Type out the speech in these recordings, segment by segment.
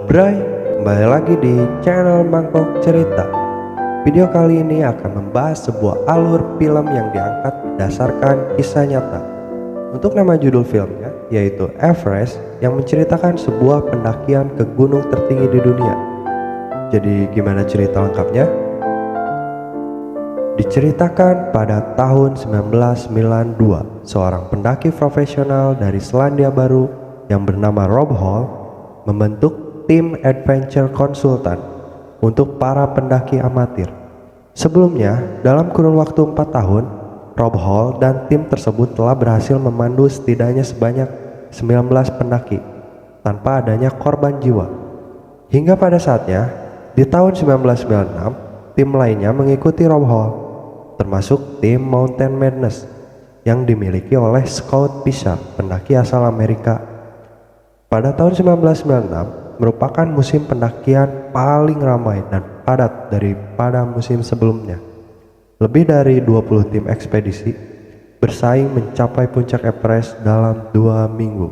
Bray, kembali lagi di channel Mangkok Cerita. Video kali ini akan membahas sebuah alur film yang diangkat berdasarkan kisah nyata. Untuk nama judul filmnya yaitu Everest, yang menceritakan sebuah pendakian ke gunung tertinggi di dunia. Jadi gimana cerita lengkapnya? Diceritakan pada tahun 1992, seorang pendaki profesional dari Selandia Baru yang bernama Rob Hall membentuk tim adventure konsultan untuk para pendaki amatir. Sebelumnya, dalam kurun waktu 4 tahun, Rob Hall dan tim tersebut telah berhasil memandu setidaknya sebanyak 19 pendaki tanpa adanya korban jiwa. Hingga pada saatnya, di tahun 1996, tim lainnya mengikuti Rob Hall, termasuk tim Mountain Madness yang dimiliki oleh Scott Fisher, pendaki asal Amerika. Pada tahun 1996 merupakan musim pendakian paling ramai dan padat daripada musim sebelumnya. Lebih dari 20 tim ekspedisi bersaing mencapai puncak Everest dalam 2 minggu.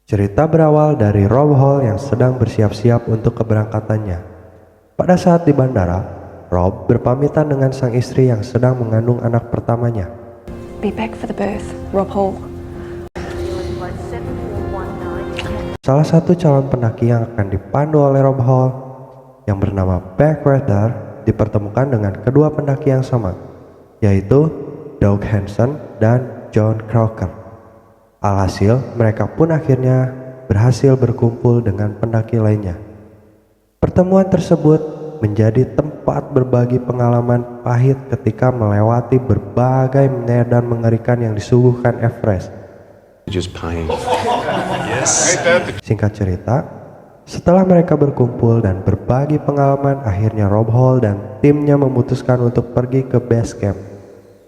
Cerita berawal dari Rob Hall yang sedang bersiap-siap untuk keberangkatannya. Pada saat di bandara, Rob berpamitan dengan sang istri yang sedang mengandung anak pertamanya. Be back for the birth, Rob Hall. Salah satu calon pendaki yang akan dipandu oleh Rob Hall yang bernama Backwater dipertemukan dengan kedua pendaki yang sama, yaitu Doug Hansen dan John Crocker. Alhasil, mereka pun akhirnya berhasil berkumpul dengan pendaki lainnya. Pertemuan tersebut menjadi tempat berbagi pengalaman pahit ketika melewati berbagai medan mengerikan yang disuguhkan Everest. Just pain. Singkat cerita, setelah mereka berkumpul dan berbagi pengalaman, akhirnya Rob Hall dan timnya memutuskan untuk pergi ke base camp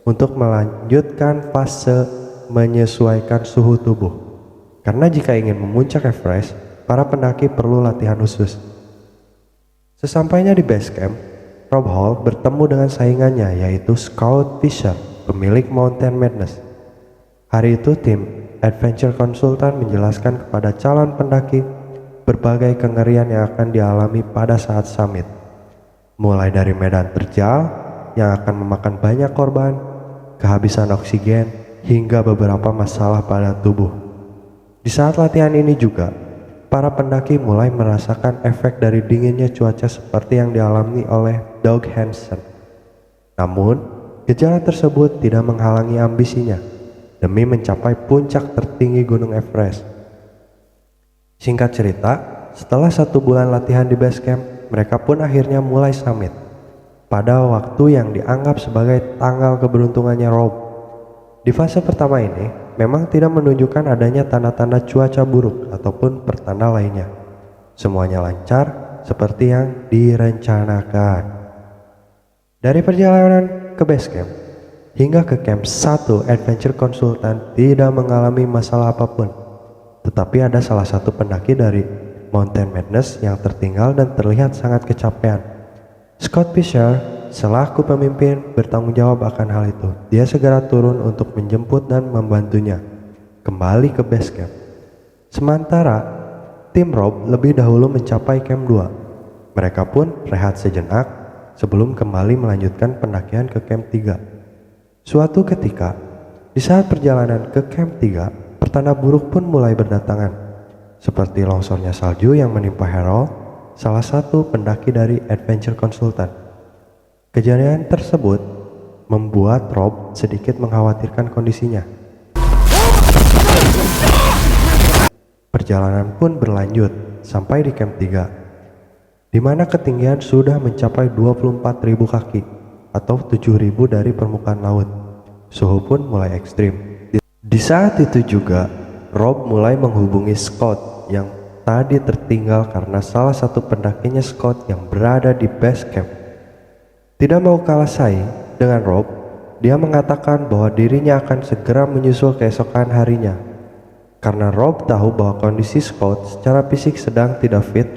untuk melanjutkan fase menyesuaikan suhu tubuh. Karena jika ingin memuncak Everest, para pendaki perlu latihan khusus. Sesampainya di base camp, Rob Hall bertemu dengan saingannya, yaitu Scott Fisher, pemilik Mountain Madness. Hari itu tim adventure konsultan menjelaskan kepada calon pendaki berbagai kengerian yang akan dialami pada saat summit, mulai dari medan terjal yang akan memakan banyak korban, kehabisan oksigen, hingga beberapa masalah pada tubuh. Di saat latihan ini juga, para pendaki mulai merasakan efek dari dinginnya cuaca seperti yang dialami oleh Doug Hansen. Namun, gejala tersebut tidak menghalangi ambisinya demi mencapai puncak tertinggi Gunung Everest. Singkat cerita, setelah 1 bulan latihan di base camp, mereka pun akhirnya mulai summit pada waktu yang dianggap sebagai tanggal keberuntungannya Rob. Di fase pertama ini memang tidak menunjukkan adanya tanda-tanda cuaca buruk ataupun pertanda lainnya. Semuanya lancar seperti yang direncanakan. Dari perjalanan ke base camp hingga ke camp 1, adventure konsultan tidak mengalami masalah apapun. Tetapi ada salah satu pendaki dari Mountain Madness yang tertinggal dan terlihat sangat kecapean. Scott Fisher selaku pemimpin bertanggung jawab akan hal itu. Dia segera turun untuk menjemput dan membantunya kembali ke base camp. Sementara tim Rob lebih dahulu mencapai camp 2. Mereka pun rehat sejenak sebelum kembali melanjutkan pendakian ke camp 3. Suatu ketika, di saat perjalanan ke camp 3, pertanda buruk pun mulai berdatangan, seperti longsornya salju yang menimpa Harold, salah satu pendaki dari adventure konsultan. Kejadian tersebut membuat Rob sedikit mengkhawatirkan kondisinya. Perjalanan pun berlanjut sampai di camp 3, di mana ketinggian sudah mencapai 24.000 kaki atau 7.000 dari permukaan laut. Suhu pun mulai ekstrim. Di saat itu juga, Rob mulai menghubungi Scott yang tadi tertinggal karena salah satu pendakinya Scott yang berada di base camp. Tidak mau kalah saing dengan Rob, dia mengatakan bahwa dirinya akan segera menyusul keesokan harinya. Karena Rob tahu bahwa kondisi Scott secara fisik sedang tidak fit,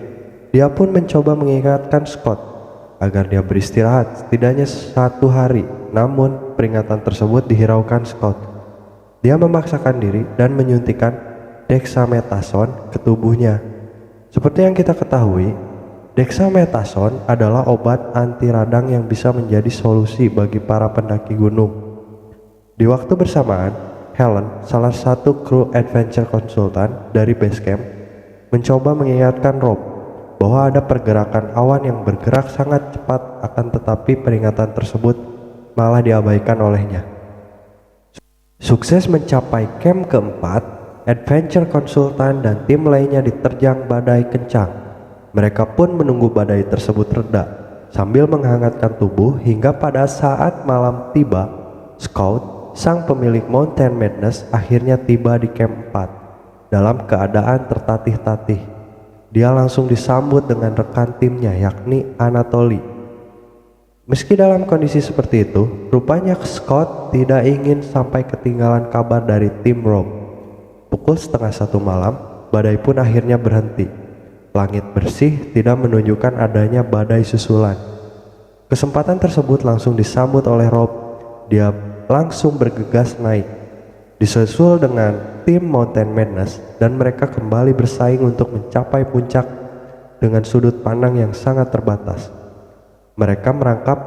dia pun mencoba mengingatkan Scott agar dia beristirahat setidaknya 1 hari. Namun peringatan tersebut dihiraukan Scott. Dia memaksakan diri dan menyuntikkan dexamethasone ke tubuhnya Seperti yang kita ketahui, dexamethasone adalah obat anti radang yang bisa menjadi solusi bagi para pendaki gunung. Di waktu bersamaan, Helen, salah satu kru adventure konsultan dari base camp, mencoba mengingatkan Rob bahwa ada pergerakan awan yang bergerak sangat cepat, akan tetapi peringatan tersebut malah diabaikan olehnya. Sukses mencapai camp keempat, adventure konsultan dan tim lainnya diterjang badai kencang. Mereka pun menunggu badai tersebut reda sambil menghangatkan tubuh hingga pada saat malam tiba, Scout, sang pemilik Mountain Madness, akhirnya tiba di camp 4 dalam keadaan tertatih-tatih. Dia langsung disambut dengan rekan timnya yakni Anatoly. Meski dalam kondisi seperti itu, rupanya Scott tidak ingin sampai ketinggalan kabar dari tim Rob. Pukul 12:30 malam, badai pun akhirnya berhenti. Langit bersih tidak menunjukkan adanya badai susulan. Kesempatan tersebut langsung disambut oleh Rob. Dia langsung bergegas naik, disusul dengan tim Mountain Madness, dan mereka kembali bersaing untuk mencapai puncak dengan sudut pandang yang sangat terbatas. Mereka merangkap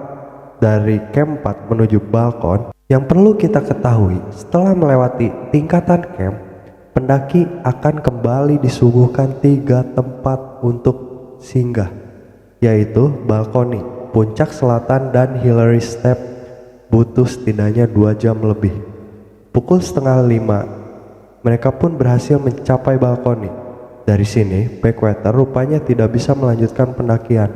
dari camp 4 menuju balkon. Yang perlu kita ketahui, setelah melewati tingkatan camp, pendaki akan kembali disuguhkan 3 tempat untuk singgah, yaitu balkoni, puncak selatan, dan Hillary Step. Butuh setidaknya 2 jam lebih. Pukul 4:30, mereka pun berhasil mencapai balkoni. Dari sini, Backwater rupanya tidak bisa melanjutkan pendakian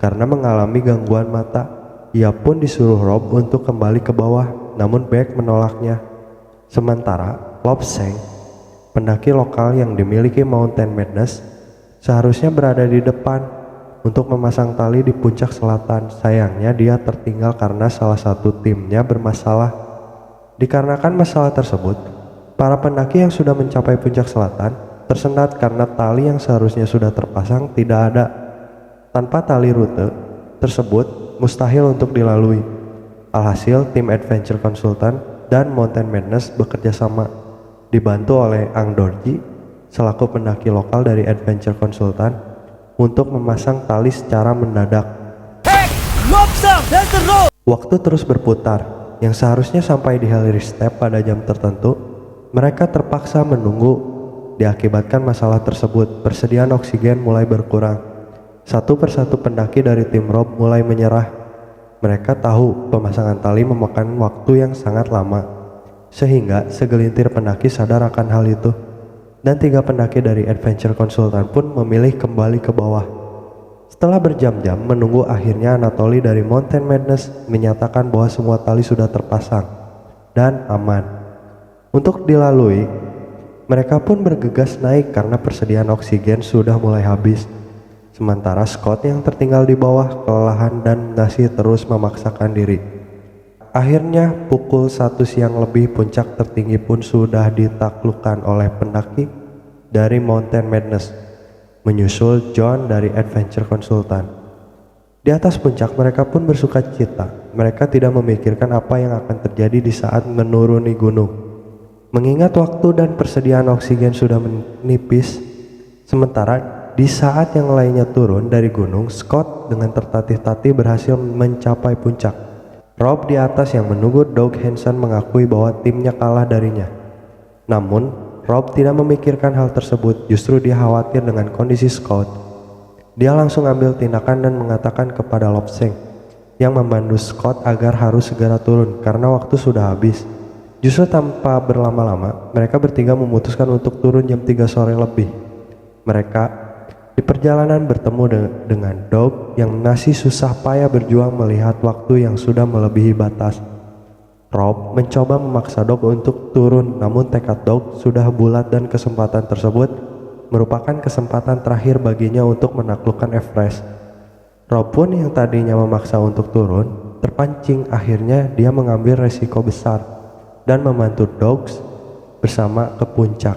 karena mengalami gangguan mata. Ia pun disuruh Rob untuk kembali ke bawah, namun Beck menolaknya. Sementara Lobsang, pendaki lokal yang dimiliki Mountain Madness, seharusnya berada di depan untuk memasang tali di puncak selatan. Sayangnya dia tertinggal karena salah satu timnya bermasalah. Dikarenakan masalah tersebut, para pendaki yang sudah mencapai puncak selatan tersendat karena tali yang seharusnya sudah terpasang tidak ada. Tanpa tali, rute tersebut mustahil untuk dilalui. Alhasil, tim Adventure Consultant dan Mountain Madness bekerja sama, dibantu oleh Ang Dorji selaku pendaki lokal dari Adventure Consultant, untuk memasang tali secara mendadak. Waktu terus berputar. Yang seharusnya sampai di Hillary Step pada jam tertentu, mereka terpaksa menunggu. Diakibatkan masalah tersebut, persediaan oksigen mulai berkurang. Satu persatu pendaki dari tim Rob mulai menyerah. Mereka tahu pemasangan tali memakan waktu yang sangat lama, sehingga segelintir pendaki sadar akan hal itu, dan 3 pendaki dari Adventure Consultant pun memilih kembali ke bawah. Setelah berjam-jam menunggu, akhirnya Anatoly dari Mountain Madness menyatakan bahwa semua tali sudah terpasang dan aman untuk dilalui. Mereka pun bergegas naik karena persediaan oksigen sudah mulai habis. Sementara Scott yang tertinggal di bawah kelelahan dan masih terus memaksakan diri. Akhirnya pukul 1 siang lebih, puncak tertinggi pun sudah ditaklukkan oleh pendaki dari Mountain Madness, menyusul John dari Adventure Consultant. Di atas puncak mereka pun bersuka cita. Mereka tidak memikirkan apa yang akan terjadi di saat menuruni gunung. Mengingat waktu dan persediaan oksigen sudah menipis, sementara di saat yang lainnya turun dari gunung, Scott dengan tertatih-tatih berhasil mencapai puncak. Rob di atas yang menunggu Doug Hansen mengakui bahwa timnya kalah darinya. Namun, Rob tidak memikirkan hal tersebut, justru dia khawatir dengan kondisi Scott. Dia langsung ambil tindakan dan mengatakan kepada Lobsang yang memandu Scott agar harus segera turun karena waktu sudah habis. Justru tanpa berlama-lama, mereka bertiga memutuskan untuk turun jam 3 sore lebih. Mereka di perjalanan bertemu dengan Doug yang masih susah payah berjuang melihat waktu yang sudah melebihi batas. Rob mencoba memaksa Doug untuk turun, namun tekad Doug sudah bulat dan kesempatan tersebut merupakan kesempatan terakhir baginya untuk menaklukkan Everest. Rob pun yang tadinya memaksa untuk turun, terpancing. Akhirnya dia mengambil resiko besar dan membantu Doug bersama ke puncak.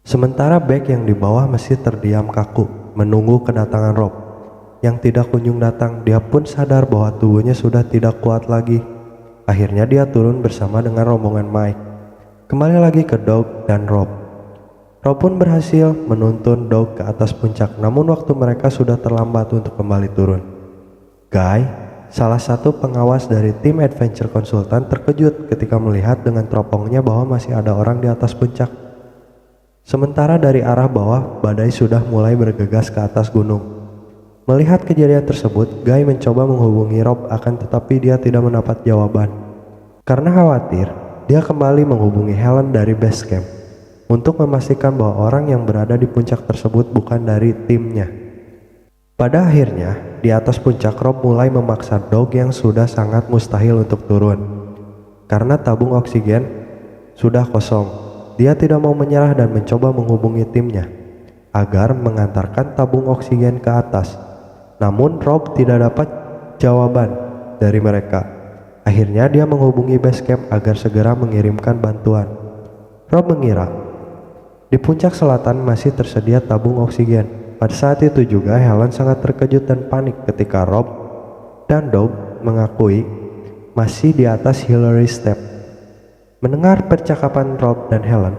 Sementara Beck yang di bawah masih terdiam kaku menunggu kedatangan Rob yang tidak kunjung datang. Dia pun sadar bahwa tubuhnya sudah tidak kuat lagi. Akhirnya dia turun bersama dengan rombongan Mike, kembali lagi ke Doug dan Rob. Rob pun berhasil menuntun Doug ke atas puncak, namun waktu mereka sudah terlambat untuk kembali turun. Guy, salah satu pengawas dari tim adventure konsultan, terkejut ketika melihat dengan teropongnya bahwa masih ada orang di atas puncak. Sementara dari arah bawah, badai sudah mulai bergegas ke atas gunung. Melihat kejadian tersebut, Guy mencoba menghubungi Rob, akan tetapi dia tidak mendapat jawaban. Karena khawatir, dia kembali menghubungi Helen dari base camp untuk memastikan bahwa orang yang berada di puncak tersebut bukan dari timnya. Pada akhirnya, di atas puncak Rob mulai memaksa Doug yang sudah sangat mustahil untuk turun. Karena tabung oksigen sudah kosong, dia tidak mau menyerah dan mencoba menghubungi timnya agar mengantarkan tabung oksigen ke atas. Namun Rob tidak dapat jawaban dari mereka. Akhirnya dia menghubungi base camp agar segera mengirimkan bantuan. Rob mengira di puncak selatan masih tersedia tabung oksigen. Pada saat itu juga Helen sangat terkejut dan panik ketika Rob dan Doug mengakui masih di atas Hillary Step. Mendengar percakapan Rob dan Helen,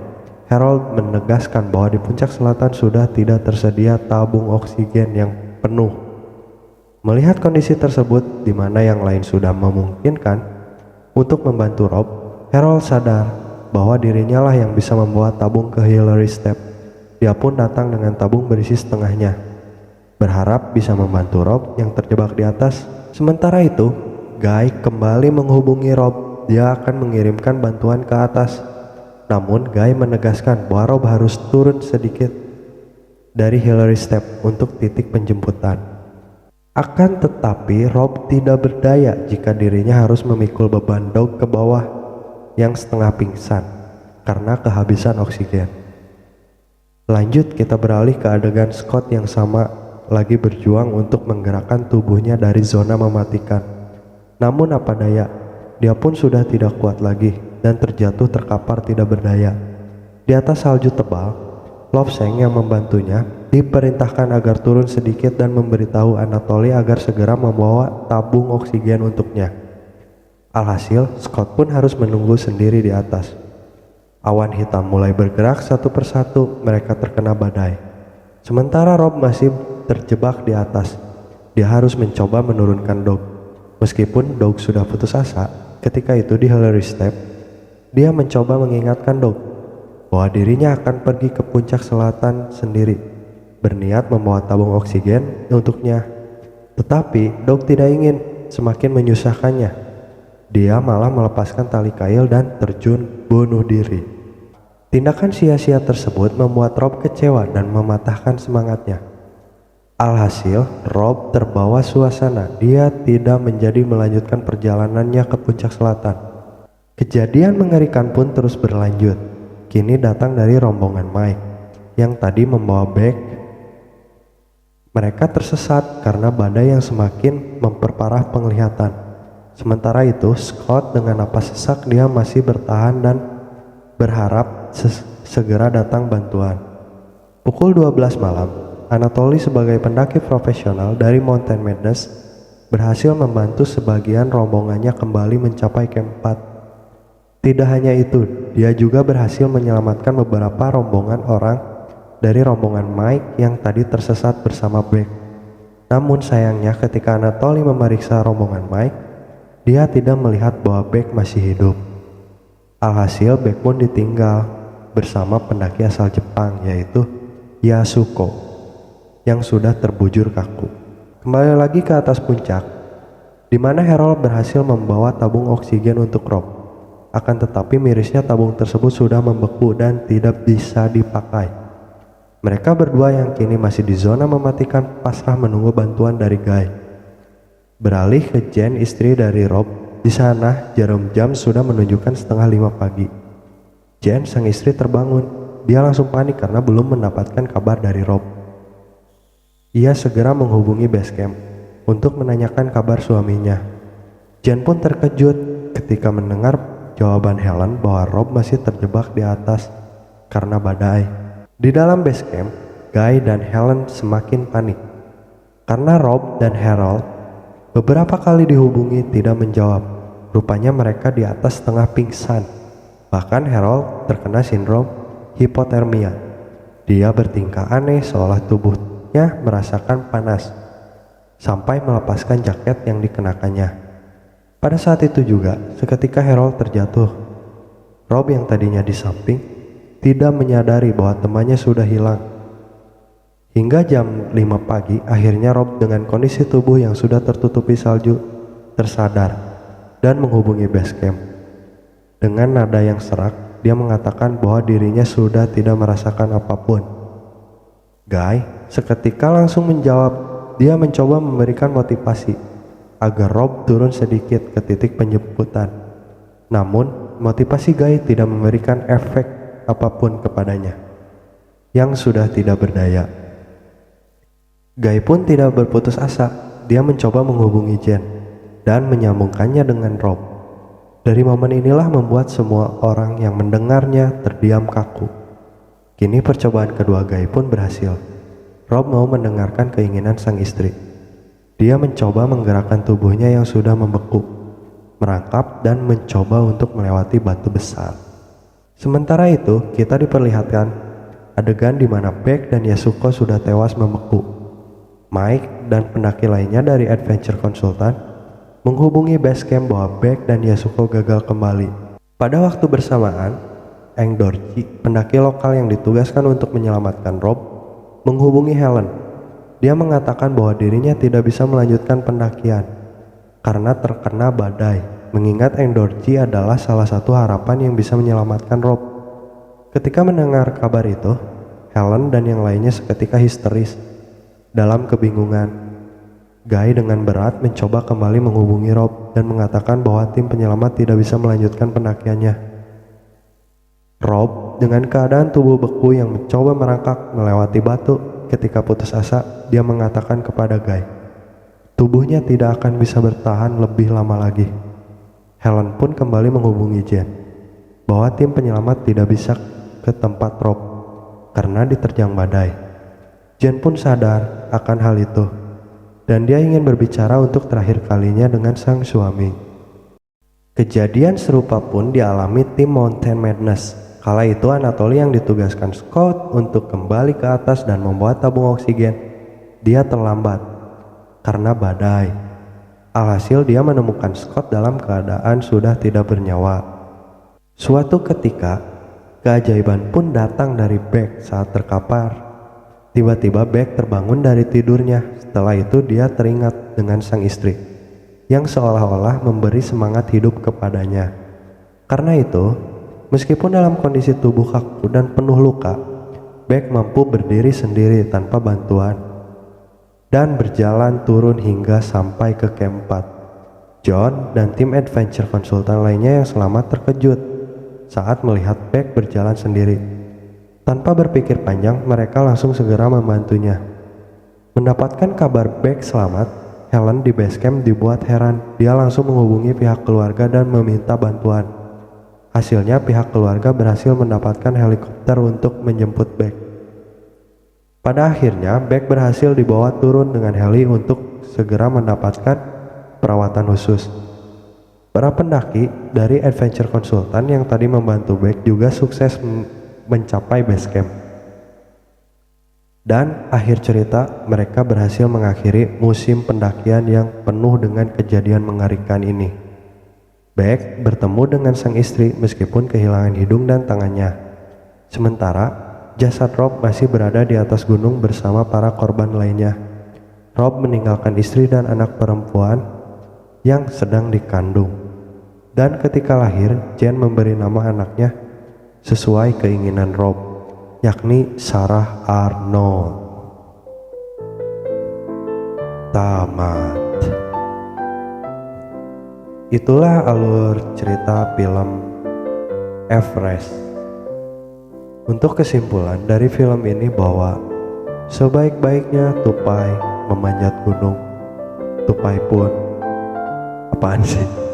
Harold menegaskan bahwa di puncak selatan sudah tidak tersedia tabung oksigen yang penuh. Melihat kondisi tersebut di mana yang lain sudah memungkinkan untuk membantu Rob, Harold sadar bahwa dirinya lah yang bisa membawa tabung ke Hillary Step. Dia pun datang dengan tabung berisi setengahnya, berharap bisa membantu Rob yang terjebak di atas. Sementara itu, Guy kembali menghubungi Rob. Dia akan mengirimkan bantuan ke atas. Namun Guy menegaskan bahwa Rob harus turun sedikit dari Hillary Step untuk titik penjemputan. Akan tetapi Rob tidak berdaya jika dirinya harus memikul beban Doug ke bawah yang setengah pingsan karena kehabisan oksigen. Lanjut, kita beralih ke adegan Scott yang sama lagi berjuang untuk menggerakkan tubuhnya dari zona mematikan. Namun apa daya, dia pun sudah tidak kuat lagi dan terjatuh terkapar tidak berdaya. Di atas salju tebal, Lovesang yang membantunya diperintahkan agar turun sedikit dan memberitahu Anatoly agar segera membawa tabung oksigen untuknya. Alhasil, Scott pun harus menunggu sendiri di atas. Awan hitam mulai bergerak satu persatu, mereka terkena badai. Sementara Rob masih terjebak di atas. Dia harus mencoba menurunkan Doug. Meskipun Doug sudah putus asa, ketika itu di Hillary Step, dia mencoba mengingatkan Doug bahwa dirinya akan pergi ke puncak selatan sendiri, berniat membawa tabung oksigen untuknya. Tetapi Doug tidak ingin semakin menyusahkannya. Dia malah melepaskan tali kail dan terjun bunuh diri. Tindakan sia-sia tersebut membuat Rob kecewa dan mematahkan semangatnya. Alhasil, Rob terbawa suasana. Dia tidak menjadi melanjutkan perjalanannya ke puncak selatan. Kejadian mengerikan pun terus berlanjut. Kini datang dari rombongan Mike yang tadi membawa bag. Mereka tersesat karena badai yang semakin memperparah penglihatan. Sementara itu, Scott dengan napas sesak dia masih bertahan dan berharap segera datang bantuan. Pukul 12 malam, Anatoly sebagai pendaki profesional dari Mountain Madness berhasil membantu sebagian rombongannya kembali mencapai camp 4. Tidak hanya itu, dia juga berhasil menyelamatkan beberapa rombongan orang dari rombongan Mike yang tadi tersesat bersama Beck. Namun sayangnya ketika Anatoly memeriksa rombongan Mike, dia tidak melihat bahwa Beck masih hidup. Alhasil Beck pun ditinggal bersama pendaki asal Jepang yaitu Yasuko yang sudah terbujur kaku. Kembali lagi ke atas puncak, di mana Harold berhasil membawa tabung oksigen untuk Rob. Akan tetapi mirisnya tabung tersebut sudah membeku dan tidak bisa dipakai. Mereka berdua yang kini masih di zona mematikan pasrah menunggu bantuan dari Guy. Beralih ke Jen, istri dari Rob. Di sana, jarum jam sudah menunjukkan 4:30 pagi. Jen, sang istri, terbangun. Dia langsung panik karena belum mendapatkan kabar dari Rob. Ia segera menghubungi base camp untuk menanyakan kabar suaminya. Jen pun terkejut ketika mendengar jawaban Helen bahwa Rob masih terjebak di atas karena badai. Di dalam base camp, Guy dan Helen semakin panik karena Rob dan Harold beberapa kali dihubungi tidak menjawab. Rupanya mereka di atas setengah pingsan. Bahkan Harold terkena sindrom hipotermia. Dia bertingkah aneh seolah tubuhnya merasakan panas, sampai melepaskan jaket yang dikenakannya. Pada saat itu juga, seketika Harold terjatuh. Rob yang tadinya di samping, tidak menyadari bahwa temannya sudah hilang. Hingga jam 5 pagi, akhirnya Rob dengan kondisi tubuh yang sudah tertutupi salju, tersadar dan menghubungi base camp. Dengan nada yang serak, dia mengatakan bahwa dirinya sudah tidak merasakan apapun. Guy seketika langsung menjawab. Dia mencoba memberikan motivasi agar Rob turun sedikit ke titik penjemputan. Namun, motivasi Guy tidak memberikan efek apapun kepadanya, yang sudah tidak berdaya. Guy pun tidak berputus asa. Dia mencoba menghubungi Jen dan menyambungkannya dengan Rob. Dari momen inilah membuat semua orang yang mendengarnya terdiam kaku. Kini percobaan kedua Guy pun berhasil. Rob mau mendengarkan keinginan sang istri. Dia mencoba menggerakkan tubuhnya yang sudah membeku, merangkap dan mencoba untuk melewati batu besar. Sementara itu, kita diperlihatkan adegan di mana Beck dan Yasuko sudah tewas membeku. Mike dan pendaki lainnya dari Adventure Consultant menghubungi base camp bahwa Beck dan Yasuko gagal kembali. Pada waktu bersamaan, Eng Dorji, pendaki lokal yang ditugaskan untuk menyelamatkan Rob, menghubungi Helen. Dia mengatakan bahwa dirinya tidak bisa melanjutkan pendakian karena terkena badai, mengingat Eng Dorji adalah salah satu harapan yang bisa menyelamatkan Rob. Ketika mendengar kabar itu, Helen dan yang lainnya seketika histeris. Dalam kebingungan, Guy dengan berat mencoba kembali menghubungi Rob dan mengatakan bahwa tim penyelamat tidak bisa melanjutkan pendakiannya. Rob dengan keadaan tubuh beku yang mencoba merangkak melewati batu. Ketika putus asa, dia mengatakan kepada Guy, tubuhnya tidak akan bisa bertahan lebih lama lagi. Helen pun kembali menghubungi Jen bahwa tim penyelamat tidak bisa ke tempat Rob karena diterjang badai. Jen pun sadar akan hal itu, dan dia ingin berbicara untuk terakhir kalinya dengan sang suami. Kejadian serupa pun dialami tim Mountain Madness. Kala itu Anatoly yang ditugaskan Scott untuk kembali ke atas dan membawa tabung oksigen. Dia terlambat karena badai. Alhasil dia menemukan Scott dalam keadaan sudah tidak bernyawa. Suatu ketika, keajaiban pun datang dari Beck saat terkapar. Tiba-tiba Beck terbangun dari tidurnya. Setelah itu dia teringat dengan sang istri yang seolah-olah memberi semangat hidup kepadanya. Karena itu, meskipun dalam kondisi tubuh kaku dan penuh luka, Beck mampu berdiri sendiri tanpa bantuan dan berjalan turun hingga sampai ke camp 4. John dan tim Adventure Consultant lainnya yang selamat terkejut saat melihat Beck berjalan sendiri. Tanpa berpikir panjang, mereka langsung segera membantunya. Mendapatkan kabar Beck selamat, Helen di base camp dibuat heran. Dia langsung menghubungi pihak keluarga dan meminta bantuan. Hasilnya pihak keluarga berhasil mendapatkan helikopter untuk menjemput Beck. Pada akhirnya, Beck berhasil dibawa turun dengan heli untuk segera mendapatkan perawatan khusus. Para pendaki dari Adventure Consultant yang tadi membantu Beck juga sukses mencapai base camp. Dan akhir cerita, mereka berhasil mengakhiri musim pendakian yang penuh dengan kejadian mengerikan ini. Beck bertemu dengan sang istri meskipun kehilangan hidung dan tangannya. Sementara, jasad Rob masih berada di atas gunung bersama para korban lainnya. Rob meninggalkan istri dan anak perempuan yang sedang dikandung. Dan ketika lahir, Jen memberi nama anaknya sesuai keinginan Rob, yakni Sarah Arnold. Tamat. Itulah alur cerita film Everest. Untuk kesimpulan dari film ini bahwa sebaik-baiknya tupai memanjat gunung, tupai pun apaan sih?